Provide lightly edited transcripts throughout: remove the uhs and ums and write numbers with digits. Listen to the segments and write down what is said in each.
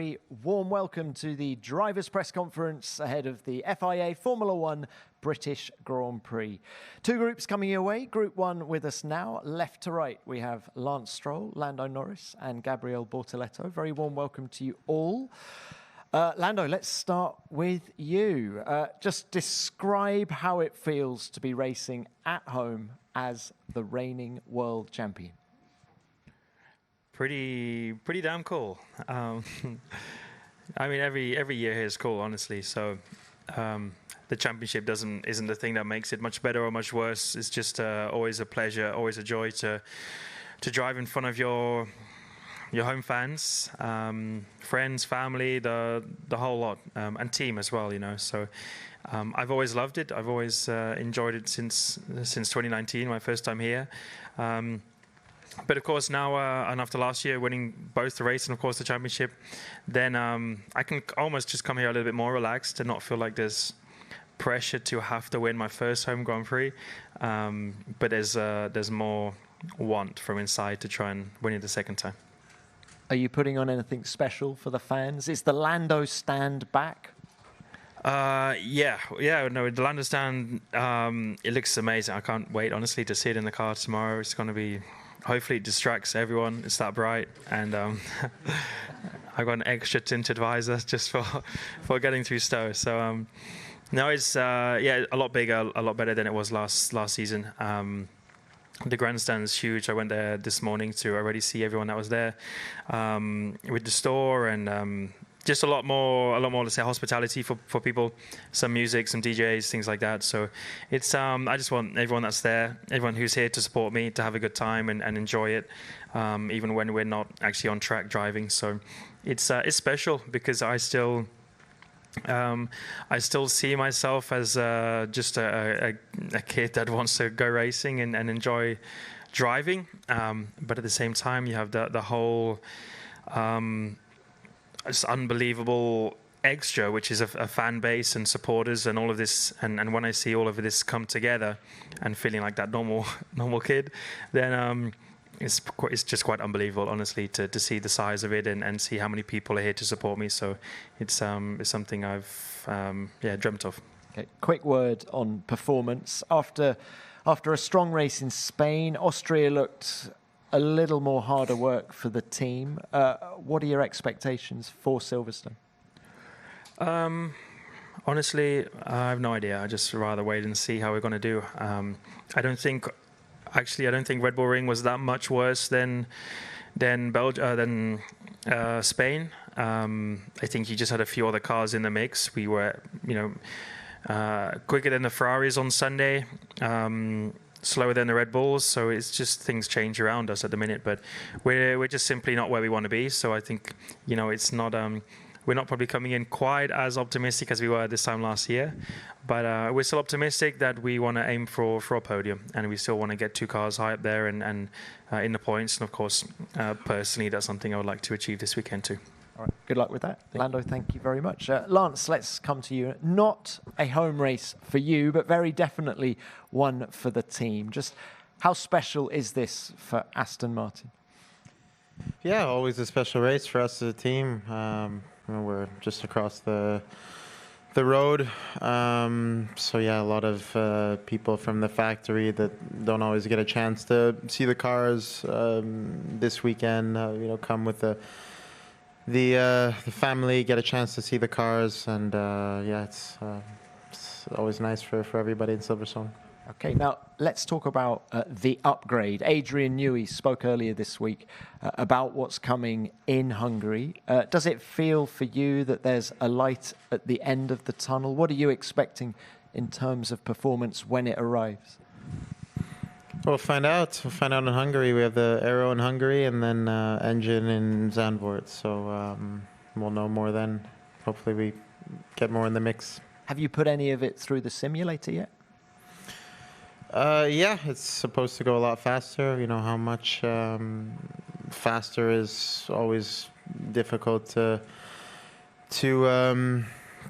very warm welcome to the drivers' press conference ahead of the FIA Formula One British Grand Prix. Two groups coming your way. Group 1 with us now. Left to right, we have Lance Stroll, Lando Norris and Gabriel Bortoleto. Very warm welcome to you all. Lando, let's start with you. Just describe how it feels to be racing at home as the reigning world champion. Pretty damn cool. I mean, every year here is cool, honestly. So the championship isn't the thing that makes it much better or much worse. It's just always a pleasure, always a joy to drive in front of your home fans, friends, family, the whole lot, and team as well. You know, so I've always loved it. I've always enjoyed it since 2019, my first time here. But of course now, and after last year winning both the race and of course the championship, then I can almost just come here a little bit more relaxed and not feel like there's pressure to have to win my first home Grand Prix. But there's more want from inside to try and win it the second time. Are you putting on anything special for the fans? Is the Lando stand back? Yeah. No, the Lando stand, it looks amazing. I can't wait, honestly, to see it in the car tomorrow. It's going to be, hopefully it distracts everyone. It's that bright. And I've got an extra tinted visor just for getting through Stowe. So, no, it's, a lot bigger, a lot better than it was last season. The grandstand is huge. I went there this morning to already see everyone that was there with the store and just a lot more, let's say, hospitality for people, some music, some DJs, things like that. So it's I just want everyone that's there, everyone who's here to support me, to have a good time and enjoy it, even when we're not actually on track driving. So it's special because I still see myself as just a kid that wants to go racing and enjoy driving. But at the same time, you have the whole it's unbelievable extra, which is a fan base and supporters and all of this. And when I see all of this come together and feeling like that normal kid, then it's just quite unbelievable, honestly, to see the size of it and see how many people are here to support me. So it's something I've dreamt of. Okay. Quick word on performance. After a strong race in Spain, Austria looked a little more harder work for the team. What are your expectations for Silverstone? Honestly, I have no idea. I just rather wait and see how we're going to do. I don't think Red Bull Ring was that much worse than Spain. I think you just had a few other cars in the mix. We were, quicker than the Ferraris on Sunday. Slower than the Red Bulls, so it's just things change around us at the minute. But we're just simply not where we want to be. So I think it's not we're not probably coming in quite as optimistic as we were this time last year. But we're still optimistic that we want to aim for a podium, and we still want to get two cars high up there and in the points. And of course, personally, that's something I would like to achieve this weekend too. All right, good luck with that. Lando, thank you very much. Lance, let's come to you. Not a home race for you, but very definitely one for the team. Just how special is this for Aston Martin? Yeah, always a special race for us as a team. We're just across the road. So yeah, a lot of people from the factory that don't always get a chance to see the cars this weekend, come with the family, get a chance to see the cars, and it's always nice for everybody in Silverstone. Okay, now let's talk about the upgrade. Adrian Newey spoke earlier this week about what's coming in Hungary. Does it feel for you that there's a light at the end of the tunnel? What are you expecting in terms of performance when it arrives? We'll find out. We'll find out in Hungary. We have the aero in Hungary and then engine in Zandvoort. So we'll know more then. Hopefully we get more in the mix. Have you put any of it through the simulator yet? Yeah, it's supposed to go a lot faster. How much faster is always difficult to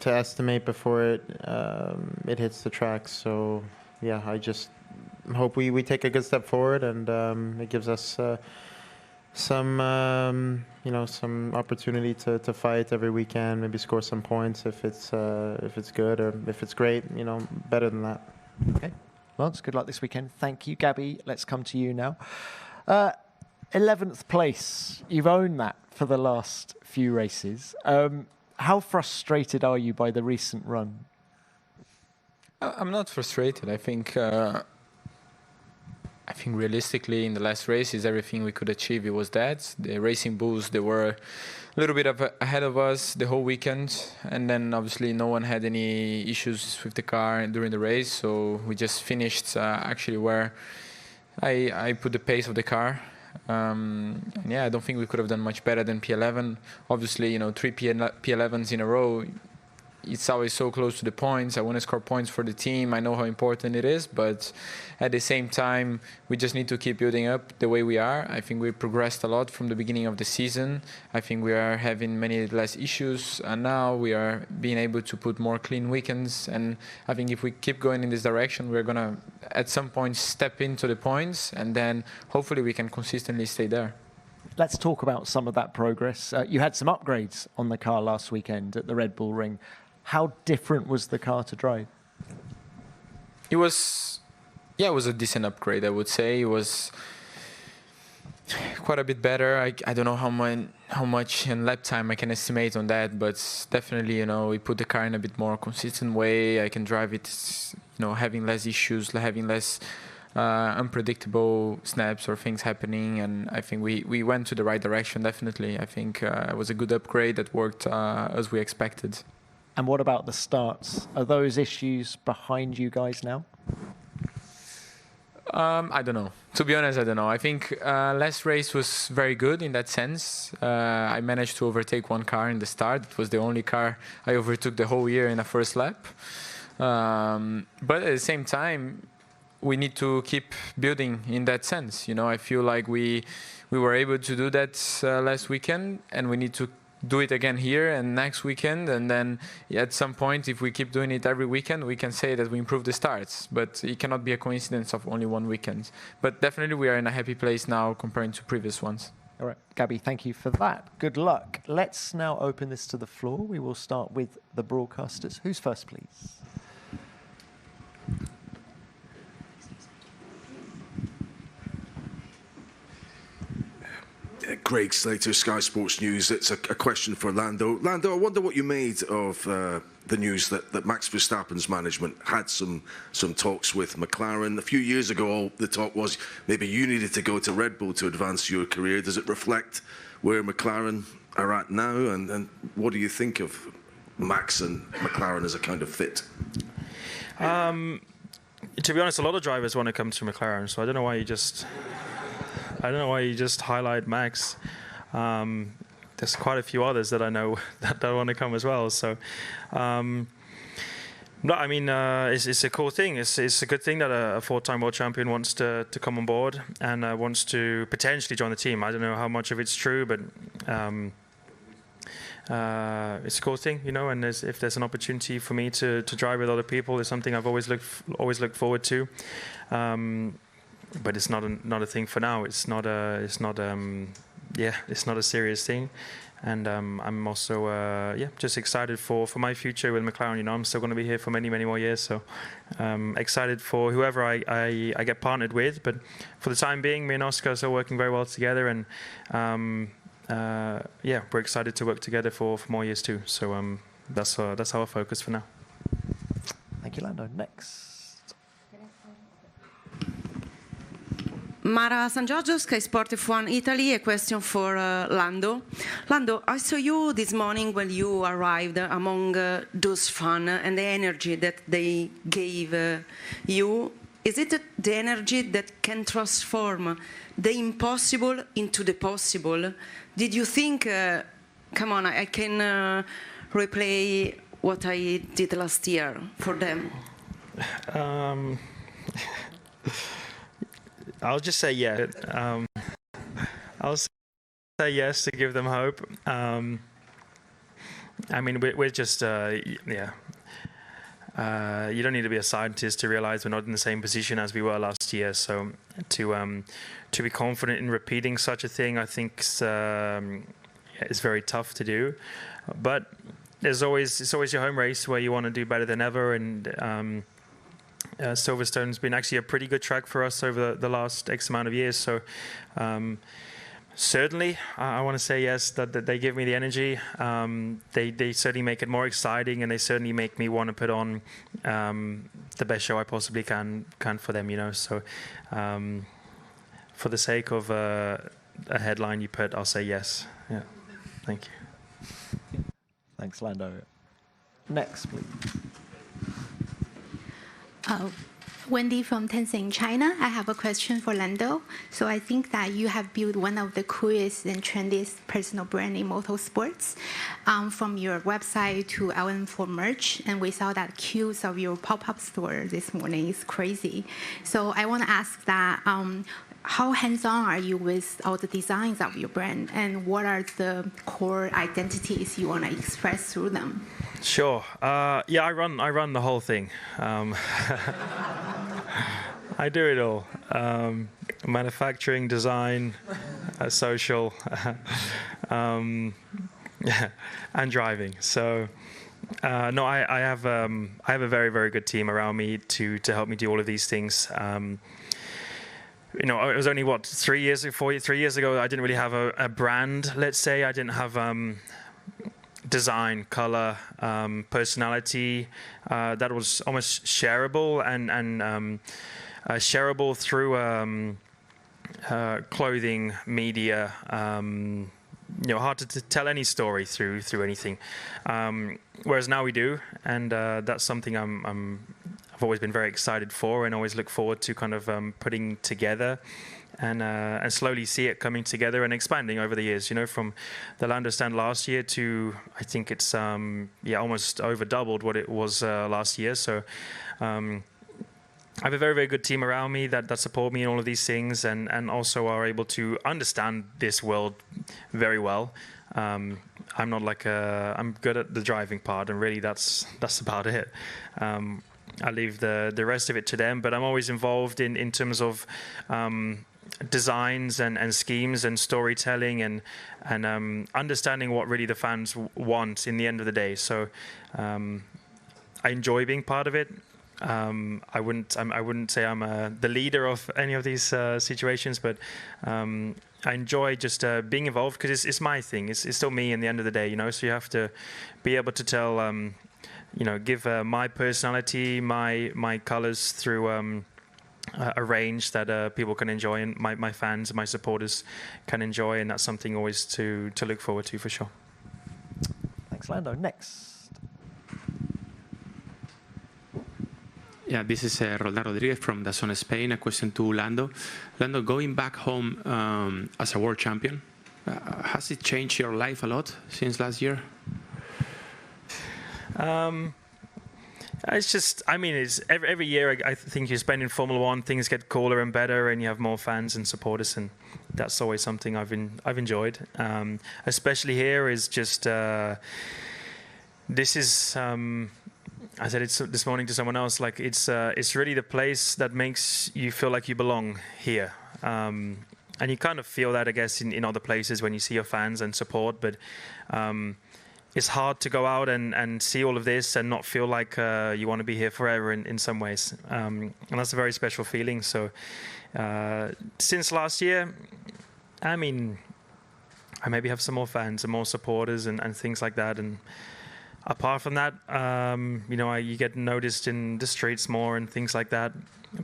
estimate before it hits the track. So yeah, I just hope we take a good step forward, and it gives us some opportunity to fight every weekend, maybe score some points if it's good or if it's great, better than that. Okay. Lance, good luck this weekend. Thank you. Gabby, let's come to you now. 11th place. You've owned that for the last few races. How frustrated are you by the recent run? I'm not frustrated. I think realistically in the last races, everything we could achieve, it was that. The Racing Bulls, they were a little bit ahead of us the whole weekend. And then obviously no one had any issues with the car during the race. So we just finished actually where I put the pace of the car. I don't think we could have done much better than P11. Obviously, 3 P11s in a row, it's always so close to the points. I want to score points for the team. I know how important it is, but at the same time, we just need to keep building up the way we are. I think we progressed a lot from the beginning of the season. I think we are having many less issues, and now we are being able to put more clean weekends. And I think if we keep going in this direction, we're going to, at some point, step into the points, and then hopefully we can consistently stay there. Let's talk about some of that progress. You had some upgrades on the car last weekend at the Red Bull Ring. How different was the car to drive? It was a decent upgrade, I would say. It was quite a bit better. I don't know how much in lap time I can estimate on that, but definitely, we put the car in a bit more consistent way. I can drive it, having less issues, having less unpredictable snaps or things happening, and I think we went to the right direction, definitely. I think it was a good upgrade that worked as we expected. And what about the starts? Are those issues behind you guys now? I don't know. To be honest, I don't know. I think last race was very good in that sense. I managed to overtake one car in the start. It was the only car I overtook the whole year in a first lap. But at the same time, we need to keep building in that sense. I feel like we were able to do that last weekend, and we need to do it again here and next weekend, and then at some point, if we keep doing it every weekend, we can say that we improve the starts, but it cannot be a coincidence of only one weekend. But definitely we are in a happy place now comparing to previous ones. All right, Gabby, thank you for that. Good luck. Let's now open this to the floor. We will start with the broadcasters. Who's first, please? Greg Slater, Sky Sports News. It's a question for Lando. Lando, I wonder what you made of the news that Max Verstappen's management had some talks with McLaren. A few years ago, the talk was maybe you needed to go to Red Bull to advance your career. Does it reflect where McLaren are at now? And what do you think of Max and McLaren as a kind of fit? To be honest, a lot of drivers want to come to McLaren, so I don't know why you just highlight Max. There's quite a few others that I know that want to come as well. So, no, I mean, it's a cool thing. It's a good thing that a four-time world champion wants to come on board and wants to potentially join the team. I don't know how much of it's true, but it's a cool thing, And if there's an opportunity for me to drive with other people, it's something I've always looked forward to. But it's not a thing for now. It's not a serious thing, and I'm also just excited for my future with McLaren. I'm still going to be here for many more years, so excited for whoever I get partnered with. But for the time being, me and Oscar are still working very well together, and we're excited to work together for more years too. So that's our focus for now. Thank you, Lando. Next. Mara San Giorgio, Sky Sport F1 Italy, a question for Lando. Lando, I saw you this morning when you arrived among those fans and the energy that they gave you. Is it the energy that can transform the impossible into the possible? Did you think, come on, I can replay what I did last year for them? I'll just say yeah. I'll say yes to give them hope. I mean, we're just you don't need to be a scientist to realize we're not in the same position as we were last year. So to be confident in repeating such a thing, I think is very tough to do. But it's always your home race where you want to do better than ever. And Silverstone's been actually a pretty good track for us over the last X amount of years. So certainly, I want to say yes, that they give me the energy. They certainly make it more exciting, and they certainly make me want to put on the best show I possibly can for them, you know. So for the sake of a headline you put, I'll say yes. Yeah, thank you. Thanks, Lando. Next, please. Wendy from Tencent China. I have a question for Lando. So I think that you have built one of the coolest and trendiest personal brand in motorsports, from your website to LM4 merch. And we saw that queues of your pop-up store this morning is crazy. So I want to ask that, how hands-on are you with all the designs of your brand, and what are the core identities you want to express through them? Sure. Yeah, I run the whole thing. I do it all. Manufacturing, design, social, and driving. So no, I have a very, very good team around me to help me do all of these things. You know, it was only 3 years ago I didn't really have a brand, let's say. I didn't have design, color, personality that was almost shareable and shareable through clothing, media. You know, hard to tell any story through anything. Whereas now we do, and that's something I've always been very excited for, and always look forward to kind of putting together. And slowly see it coming together and expanding over the years. You know, from the Lando stand last year to, I think it's almost over doubled what it was last year. So I have a very, very good team around me that support me in all of these things, and also are able to understand this world very well. I'm not like I'm good at the driving part, and really that's about it. I leave the rest of it to them, but I'm always involved in terms of designs and schemes and storytelling and understanding what really the fans want in the end of the day. So I enjoy being part of it. I wouldn't say I'm the leader of any of these situations, but I enjoy just being involved, because it's my thing. It's still me in the end of the day, you know. So you have to be able to tell, you know, give my personality, my colors through a range that people can enjoy, and my fans and my supporters can enjoy, and that's something always to look forward to for sure. Thanks, Lando. Next. Yeah, this is Roldan Rodriguez from DAZN Spain. A question to Lando. Lando, going back home as a world champion, has it changed your life a lot since last year? It's just, I mean, it's every year I think you spend in Formula One, things get cooler and better, and you have more fans and supporters, and that's always something I've enjoyed. Especially here is just this is. I said it this morning to someone else. Like it's really the place that makes you feel like you belong here, and you kind of feel that, I guess, in other places when you see your fans and support, but. It's hard to go out and see all of this and not feel like you want to be here forever in some ways. And that's a very special feeling. So since last year, I mean, I maybe have some more fans and more supporters and things like that. And apart from that, you know, you get noticed in the streets more and things like that.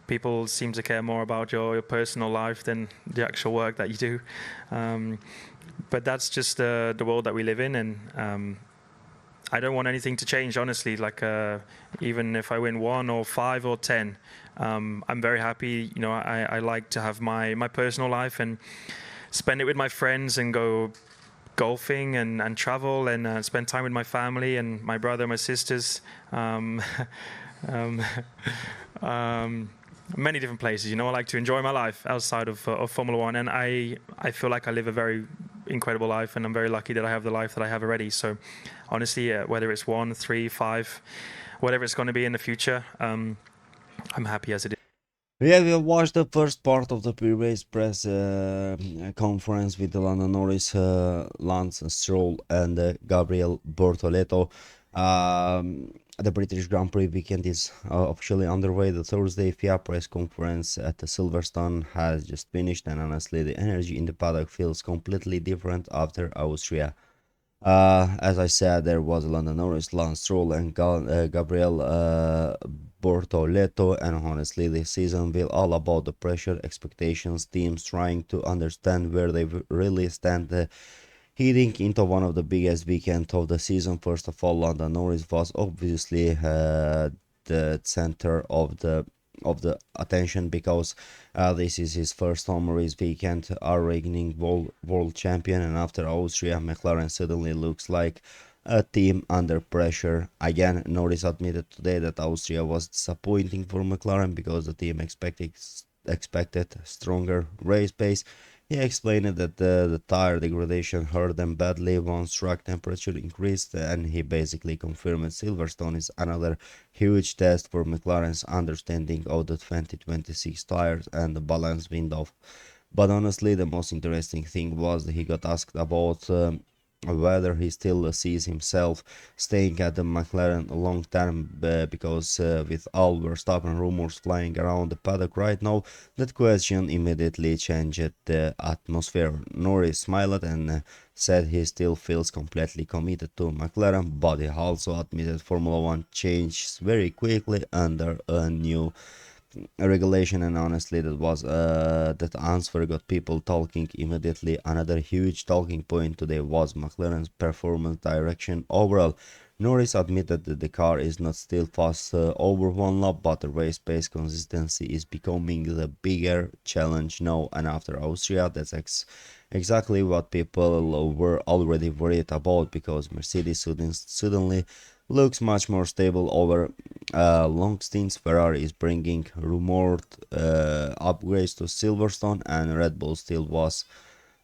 People seem to care more about your personal life than the actual work that you do. But that's just the world that we live in, and I don't want anything to change, honestly. Like even if I win 1 or 5 or 10, I'm very happy. You know, I like to have my personal life and spend it with my friends and go golfing and travel and spend time with my family and my brother, my sisters. Many different places. You know, I like to enjoy my life outside of Formula One, and I feel like I live a very incredible life, and I'm very lucky that I have the life that I have already. So honestly, whether it's 1, 3, 5, whatever it's going to be in the future, I'm happy as it is. Yeah, we have watched the first part of the pre-race press conference with Lando Norris, Lance Stroll, and Gabriel Bortoleto. The British Grand Prix weekend is officially underway. The Thursday FIA press conference at Silverstone has just finished, and honestly, the energy in the paddock feels completely different after Austria. As I said, there was Lando Norris, Lance Stroll, and Gabriel Bortoleto, and honestly, this season will all about the pressure, expectations, teams trying to understand where they really stand. Heading into one of the biggest weekends of the season, first of all, Lando Norris was obviously the center of the attention because this is his first home race weekend, our reigning world champion, and after Austria, McLaren suddenly looks like a team under pressure. Again, Norris admitted today that Austria was disappointing for McLaren because the team expected stronger race pace. He explained that the tire degradation hurt them badly once track temperature increased, and he basically confirmed Silverstone is another huge test for McLaren's understanding of the 2026 tires and the balance window. But honestly, the most interesting thing was that he got asked about whether he still sees himself staying at the McLaren long term because with all Verstappen rumors flying around the paddock right now, that question immediately changed the atmosphere. Norris smiled and said he still feels completely committed to McLaren, but he also admitted Formula One changes very quickly under a new regulation, and honestly that answer got people talking immediately. Another huge talking point today was McLaren's performance direction overall. Norris admitted that the car is not still fast over one lap, but the race pace consistency is becoming the bigger challenge now, and after Austria, that's exactly what people were already worried about because Mercedes suddenly looks much more stable over long stints. Ferrari is bringing rumored upgrades to Silverstone, and Red Bull still has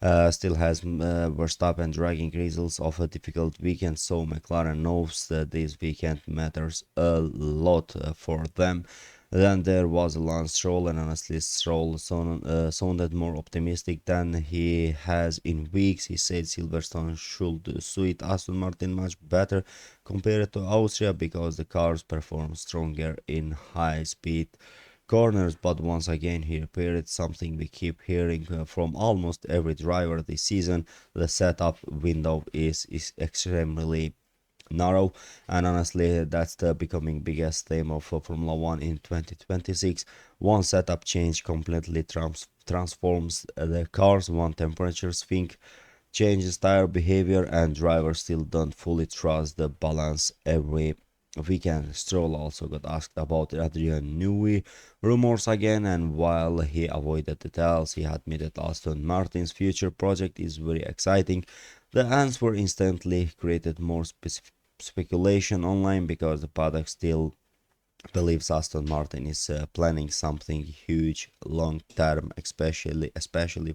Verstappen dragging results of a difficult weekend, so McLaren knows that this weekend matters a lot for them. Then there was Lance Stroll, and honestly, Stroll sounded more optimistic than he has in weeks. He said Silverstone should suit Aston Martin much better compared to Austria because the cars perform stronger in high-speed corners. But once again, he repeated something we keep hearing from almost every driver this season: the setup window is extremely narrow, and honestly that's the becoming biggest theme of Formula 1 in 2026. One setup change completely transforms the cars, one temperature swing changes tire behavior, and drivers still don't fully trust the balance every weekend. Stroll also got asked about Adrian Newey rumors again, and while he avoided details, he admitted Aston Martin's future project is very exciting. The answer instantly created more speculation online because the paddock still believes Aston Martin is planning something huge long term, especially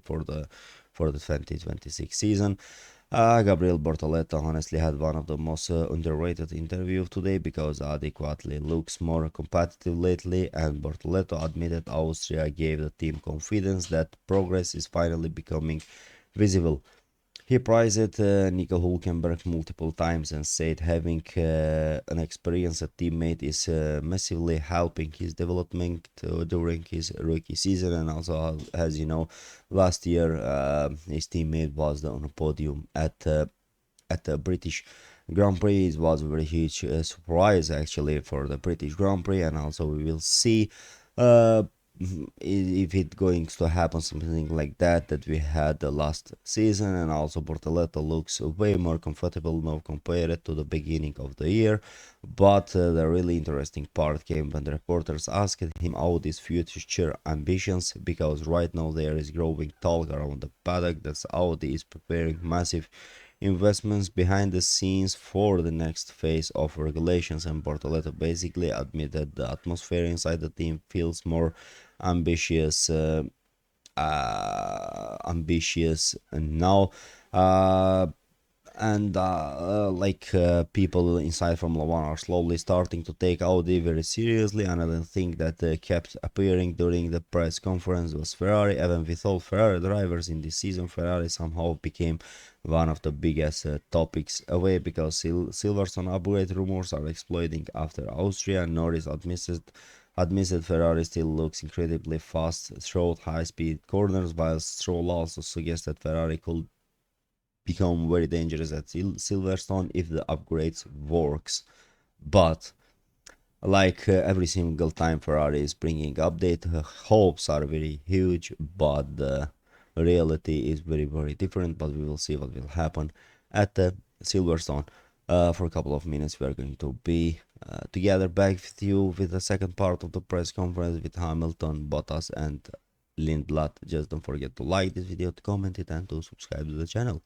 for the 2026 season. Gabriel Bortoleto honestly had one of the most underrated interviews today because adequately looks more competitive lately, and Bortoleto admitted Austria gave the team confidence that progress is finally becoming visible. He praised Nico Hülkenberg multiple times and said having an experienced teammate is massively helping his development during his rookie season. And also, as you know, last year his teammate was on a podium at the British Grand Prix. It was a very huge surprise actually for the British Grand Prix, and also we will see uh, if it going to happen something like that we had the last season. And also Bortoleto looks way more comfortable now compared to the beginning of the year. But the really interesting part came when the reporters asked him about his future ambitions, because right now there is growing talk around the paddock that Audi is preparing massive investments behind the scenes for the next phase of regulations, and Bortoleto basically admitted the atmosphere inside the team feels more ambitious ambitious now. and people inside Formula One are slowly starting to take Audi very seriously. Another thing that kept appearing during the press conference was Ferrari. Even with all Ferrari drivers in this season, Ferrari somehow became one of the biggest topics away, because Silverstone upgrade rumors are exploding after Austria. Norris admitted Ferrari still looks incredibly fast through high-speed corners, while Stroll also suggested Ferrari could become very dangerous at Silverstone if the upgrades works. But every single time Ferrari is bringing update, hopes are very huge, but the reality is very, very different. But we will see what will happen at Silverstone. For a couple of minutes we are going to be together back with you with the second part of the press conference with Hamilton, Bottas and Lindblad. Just don't forget to like this video, to comment it, and to subscribe to the channel.